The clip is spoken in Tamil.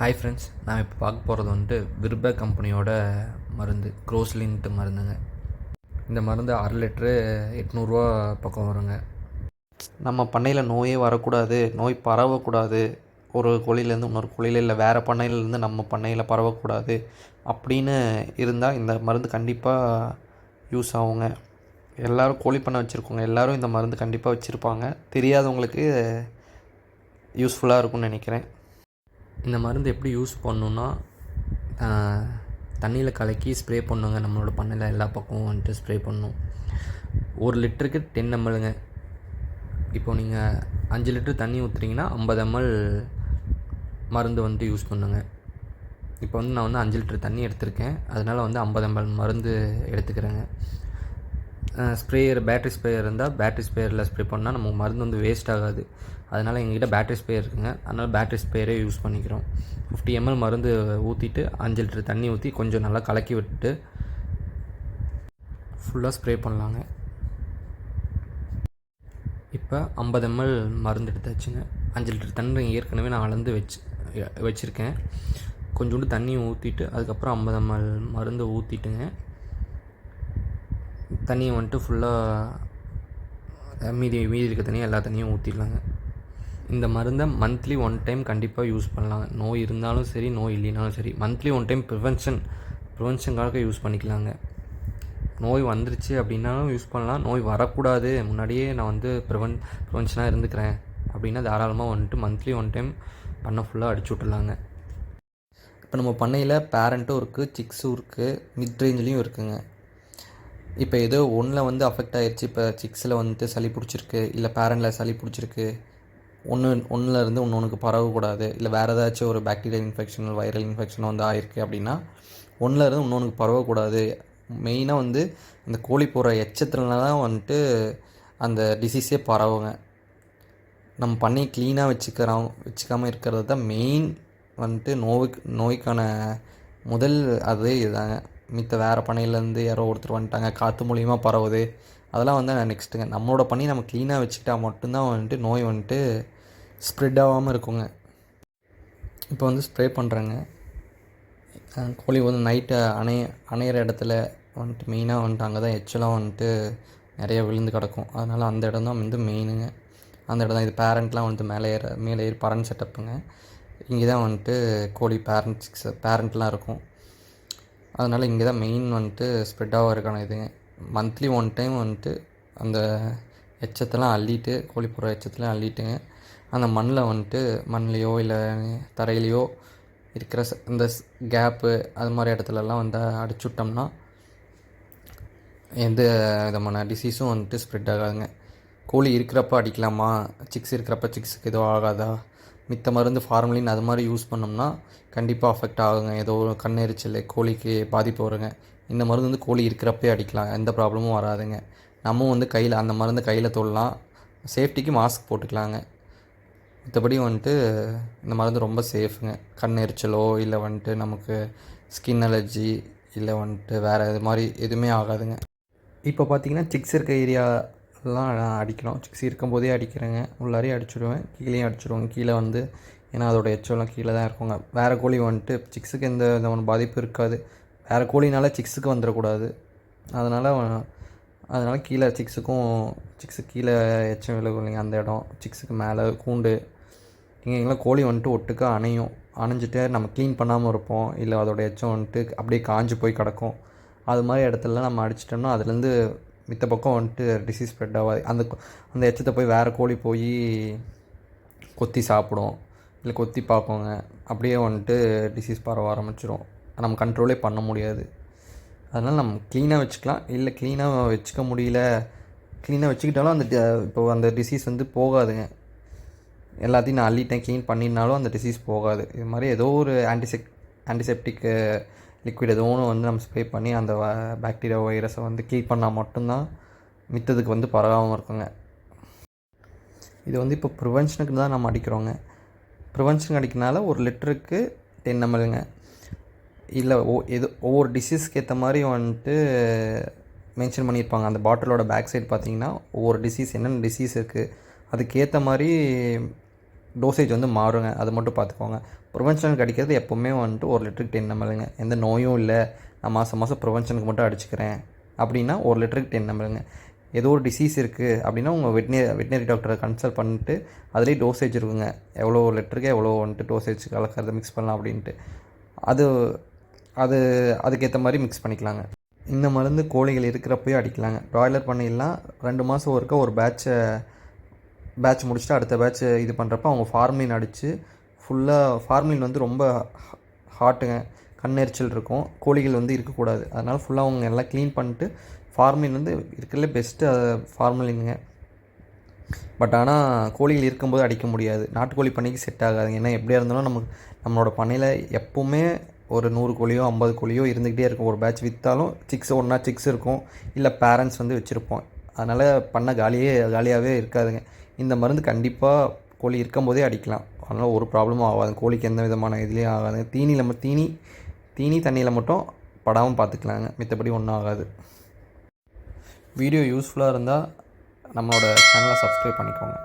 ஹாய் ஃப்ரெண்ட்ஸ், நான் இப்போ பார்க்க போகிறது வந்துட்டு விர்பே கம்பெனியோட மருந்து க்ரோஸ்லின்ட்டு மருந்துங்க. இந்த மருந்து 1/2 லிட்ரு 800 பக்கம் வருங்க. நம்ம பண்ணையில் நோயே வரக்கூடாது, நோய் பரவக்கூடாது, ஒரு கோழியிலேருந்து இன்னொரு கோழியில் இல்லை வேறு பண்ணையிலேருந்து நம்ம பண்ணையில் பரவக்கூடாது அப்படின்னு இருந்தால் இந்த மருந்து கண்டிப்பாக யூஸ் ஆகுங்க. எல்லோரும் கோழி பண்ணை வச்சுருக்கோங்க, எல்லோரும் இந்த மருந்து கண்டிப்பாக வச்சுருப்பாங்க. தெரியாதவங்களுக்கு யூஸ்ஃபுல்லாக இருக்கும்னு நினைக்கிறேன். இந்த மருந்து எப்படி யூஸ் பண்ணணுன்னா, தண்ணியில் கலக்கி ஸ்ப்ரே பண்ணுங்க. நம்மளோட பண்ணையில் எல்லா பக்கமும் வந்துட்டு ஸ்ப்ரே பண்ணணும். 1 லிட்டருக்கு 10 mlங்க. இப்போ நீங்கள் 5 லிட்டர் தண்ணி ஊற்றுறீங்கன்னா 50 ml மருந்து வந்துட்டு யூஸ் பண்ணுங்க. இப்போ நான் 5 லிட்டர் தண்ணி எடுத்திருக்கேன், அதனால் 50 ml மருந்து எடுத்துக்கிறேங்க. பேட்டரி ஸ்ப்ரேயர் இருந்தால் பேட்டரி ஸ்ப்ரேயரில் ஸ்ப்ரே பண்ணால் நமக்கு மருந்து வேஸ்ட் ஆகாது. அதனால் எங்ககிட்ட பேட்டரி ஸ்ப்ரேயர் இருக்குங்க, அதனால் பேட்டரி ஸ்ப்ரேயரே யூஸ் பண்ணிக்கிறோம். 50 ml மருந்து ஊற்றிட்டு 5 லிட்டர் தண்ணி ஊற்றி கொஞ்சம் நல்லா கலக்கி விட்டுட்டு ஃபுல்லாக ஸ்ப்ரே பண்ணலாங்க. இப்போ 50 ml மருந்து எடுத்தாச்சுங்க. 5 லிட்டர் தண்ணி ஏற்கனவே நான் அளந்து வச்சுருக்கேன். கொஞ்சோண்டு தண்ணி ஊற்றிட்டு அதுக்கப்புறம் 50 ml மருந்து ஊற்றிட்டுங்க. தண்ணியை வந்துட்டு ஃபுல்லாக மீதி இருக்க தண்ணியை எல்லா தண்ணியும் ஊற்றிடலாங்க. இந்த மருந்தை மந்த்லி 1 டைம் கண்டிப்பாக யூஸ் பண்ணலாங்க. நோய் இருந்தாலும் சரி, நோய் இல்லைனாலும் சரி, மந்த்லி 1 டைம் ப்ரிவென்ஷனுக்காக யூஸ் பண்ணிக்கலாங்க. நோய் வந்துருச்சு அப்படின்னாலும் யூஸ் பண்ணலாம். நோய் வரக்கூடாது, முன்னாடியே நான் ப்ரிவென்ஷனாக இருந்துக்கிறேன் அப்படின்னா தாராளமாக மந்த்லி 1 டைம் பண்ணை ஃபுல்லாக அடிச்சு விட்டுலாங்க. இப்போ நம்ம பண்ணையில் பேரண்ட்டும் இருக்குது, சிக்ஸும் இருக்குது, மிட் ரேஞ்சிலையும் இருக்குதுங்க. இப்போ ஏதோ ஒன்றில் அஃபெக்ட் ஆகிடுச்சு. இப்போ சிக்ஸில் சளி பிடிச்சிருக்கு, இல்லை பேரண்டில் சளி பிடிச்சிருக்கு, ஒன்றுலேருந்து இன்னொன்றுக்கு பரவக்கூடாது, இல்லை வேறு ஏதாச்சும் ஒரு பாக்டீரியல் இன்ஃபெக்ஷன், வைரல் இன்ஃபெக்ஷன் ஆகிருக்கு அப்படின்னா ஒன்றுலேருந்து இன்னொன்றுக்கு பரவக்கூடாது. மெயினாக அந்த கோழி போடுற எச்சத்துலனா தான் அந்த டிசீஸே பரவுங்க. நம்ம பண்ணி க்ளீனாக வச்சுக்காமல் இருக்கிறது தான் மெயின் நோய்க்கான முதல் அதே இதுதாங்க. மித்த வேறு பண்ணையிலேருந்து யாரோ ஒருத்தர் வந்துட்டாங்க, காற்று மூலியமாக பரவுது, அதெல்லாம் நெக்ஸ்ட்டுங்க. நம்மளோட பண்ணி நம்ம க்ளீனாக வச்சுக்கிட்டா மட்டும்தான் நோய் ஸ்ப்ரெட் ஆகாமல் இருக்குங்க. இப்போ ஸ்ப்ரே பண்ணுறேங்க. கோழி நைட்டு அணையிற இடத்துல மெயினாக அங்கே தான் எச்சலாம் நிறைய விழுந்து கிடக்கும். அதனால் அந்த இடம் தான் மெயினுங்க. அந்த இடம் தான். இது பேரண்ட்லாம் மேலே ஏறி பறன் செட்டப்புங்க. இங்கே தான் கோழி பேரண்ட்லாம் இருக்கும். அதனால் இங்கே தான் மெயின் ஸ்ப்ரெட் ஆகிறதுக்கான இதுங்க. மந்த்லி 1 டைம் அந்த எச்சத்தெல்லாம் அள்ளிட்டு, கோழி போடுற எச்சத்தெல்லாம் அள்ளிட்டுங்க, அந்த மண்ணிலையோ இல்லை தரையிலையோ இருக்கிற இந்த கேப்பு அது மாதிரி இடத்துலலாம் அடிச்சு விட்டோம்னா எந்த விதமான டிசீஸும் ஸ்ப்ரெட் ஆகாதுங்க. கோழி இருக்கிறப்ப அடிக்கலாமா, சிக்ஸ் இருக்கிறப்ப சிக்ஸுக்கு எதுவும் ஆகாதா, மித்த மருந்து ஃபார்மலின் அது மாதிரி யூஸ் பண்ணோம்னா கண்டிப்பாக அஃபெக்ட் ஆகுங்க. ஏதோ ஒரு கண்ணெரிச்சல், கோழிக்கு பாதிப்பு வருங்க. இந்த மருந்து கோழி இருக்கிறப்பே அடிக்கலாம், எந்த ப்ராப்ளமும் வராதுங்க. நம்ம கையில் அந்த மருந்து கையில் தொடலாம், சேஃப்டிக்கு மாஸ்க் போட்டுக்கலாங்க. மற்றபடி இந்த மருந்து ரொம்ப சேஃபுங்க. கண்ணெரிச்சலோ இல்லை நமக்கு ஸ்கின் அலர்ஜி இல்லை வேறு இது மாதிரி எதுவுமே ஆகாதுங்க. இப்போ பார்த்திங்கன்னா சிக்ஸ் இருக்க ஏரியாலாம் அடிக்கலாம். சிக்ஸ் இருக்கும்போதே அடிக்கிறேங்க. உள்ளாரையும் அடிச்சுடுவேன், கீழேயும் அடிச்சுடுவேன். கீழே ஏன்னா அதோடய எச்சம்லாம் கீழே தான் இருக்குங்க. வேறு கோழி சிக்ஸுக்கு எந்த விதமான பாதிப்பு இருக்காது. வேறு கோழினால சிக்ஸுக்கு வந்துடக்கூடாது. அதனால் கீழே சிக்ஸுக்கு கீழே எச்சம் விழுகும் இல்லைங்க, அந்த இடம், சிக்ஸுக்கு மேலே கூண்டு, இங்கெல்லாம் கோழி ஒட்டுக்கா அணைஞ்சிட்டு நம்ம க்ளீன் பண்ணாமல் இருப்போம், இல்லை அதோடய எச்சம் அப்படியே காஞ்சு போய் கிடக்கும். அது மாதிரி இடத்துலலாம் நம்ம அடிச்சிட்டோம்னா அதுலேருந்து மித்த பக்கம் டிசீஸ் ஸ்ப்ரெட் ஆகாது. அந்த எச்சத்தை போய் வேறு கோழி போய் கொத்தி சாப்பிடும், இல்லை கொத்தி பார்ப்போங்க, அப்படியே டிசீஸ் பரவ ஆரம்பிச்சிடும். நம்ம கண்ட்ரோலே பண்ண முடியாது. அதனால் நம்ம க்ளீனாக வச்சுக்கலாம். இல்லை க்ளீனாக வச்சுக்க முடியல, க்ளீனாக வச்சுக்கிட்டாலும் இப்போ அந்த டிசீஸ் போகாதுங்க. எல்லாத்தையும் நான் அள்ளிட்டேன், க்ளீன் பண்ணினாலும் அந்த டிசீஸ் போகாது. இது மாதிரி ஏதோ ஒரு ஆன்டிசெப்டிக் லிக்விட் ஏதோ ஒன்று நம்ம ஸ்ப்ரே பண்ணி அந்த பாக்டீரியா வைரஸை க்ளீன் பண்ணால் மட்டும்தான் மித்ததுக்கு பரவாமல் இருக்குங்க. இது இப்போ ப்ரிவென்ஷனுக்கு தான் நம்ம அடிக்கிறோங்க. ப்ரிவென்ஷன் அடிக்கிறனால 1 லிட்டருக்கு 10 mlங்க. இல்லை ஒவ்வொரு டிசீஸ்க்கு ஏற்ற மாதிரி மென்ஷன் பண்ணியிருப்பாங்க. அந்த பாட்டிலோட பேக் சைடு பார்த்திங்கன்னா ஒவ்வொரு டிசீஸ் என்னென்ன டிசீஸ் இருக்குது அதுக்கேற்ற மாதிரி டோசேஜ் வந்து மாறுங்க, அது மட்டும் பார்த்துக்கோங்க. ப்ரிவென்ஷனுக்கு அடிக்கிறது எப்போவுமே வந்துட்டு 1 லிட்டருக்கு 10 mlங்க. எந்த நோயும் இல்லை, நான் மாதம் மாதம் ப்ரிவென்ஷனுக்கு மட்டும் அடிச்சுக்கிறேன் அப்படின்னா 1 லிட்டருக்கு 10 mlங்க. ஏதோ ஒரு டிசீஸ் இருக்குது அப்படின்னா உங்கள் வெட்டினரி டாக்டரை கன்சல்ட் பண்ணிட்டு அதுலேயே டோசேஜ் இருக்குங்க, எவ்வளோ லிட்டருக்கு எவ்வளோ வந்துட்டு டோசேஜ் கலக்கிறத மிக்ஸ் பண்ணலாம் அப்படின்ட்டு. அது அது அதுக்கேற்ற மாதிரி மிக்ஸ் பண்ணிக்கலாங்க. இந்த மருந்து கோழிகள் இருக்கிறப்பயே அடிக்கலாங்க. ப்ராய்லர் பண்ணையெல்லாம் 2 மாதம் ஒருக்கா ஒரு பேட்ச் முடிச்சுட்டு அடுத்த பேட்ச் இது பண்ணுறப்ப அவங்க ஃபார்மலின் அடித்து ஃபுல்லாக ஃபார்மலின் வந்து ரொம்ப ஹாட்டுங்க, கண்ணெரிச்சல் இருக்கும், கோழிகள் வந்து இருக்கக்கூடாது. அதனால் ஃபுல்லாக அவங்க எல்லாம் க்ளீன் பண்ணிட்டு ஃபார்மலின் வந்து இருக்கிறதுலே பெஸ்ட்டு ஃபார்மலினுங்க. பட் ஆனால் கோழிகள் இருக்கும்போது அடிக்க முடியாது, நாட்டுக்கோழி பண்ணைக்கு செட் ஆகாதுங்க. ஏன்னா எப்படியா இருந்தாலும் நம்மளோட பண்ணையில் எப்போவுமே ஒரு 100 கோழியோ 50 கோழியோ இருந்துக்கிட்டே இருக்கும். ஒரு பேட்ச் விற்றாலும் ஒன்றா சிக்ஸ் இருக்கும், இல்லை பேரண்ட்ஸ் வந்து வச்சுருப்போம். அதனால் பண்ணை காலியாகவே இருக்காதுங்க. இந்த மருந்து கண்டிப்பாக கோழி இருக்கும்போதே அடிக்கலாம். அதனால் ஒரு ப்ராப்ளமும் ஆகாது, கோழிக்கு எந்த விதமான இதுலேயும் ஆகாது. தீனி தண்ணியில் மட்டும் படாமல் பார்த்துக்கலாங்க, மித்தபடி ஒன்றும் ஆகாது. வீடியோ யூஸ்ஃபுல்லாக இருந்தால் நம்மளோட சேனலை சப்ஸ்கிரைப் பண்ணிக்கோங்க.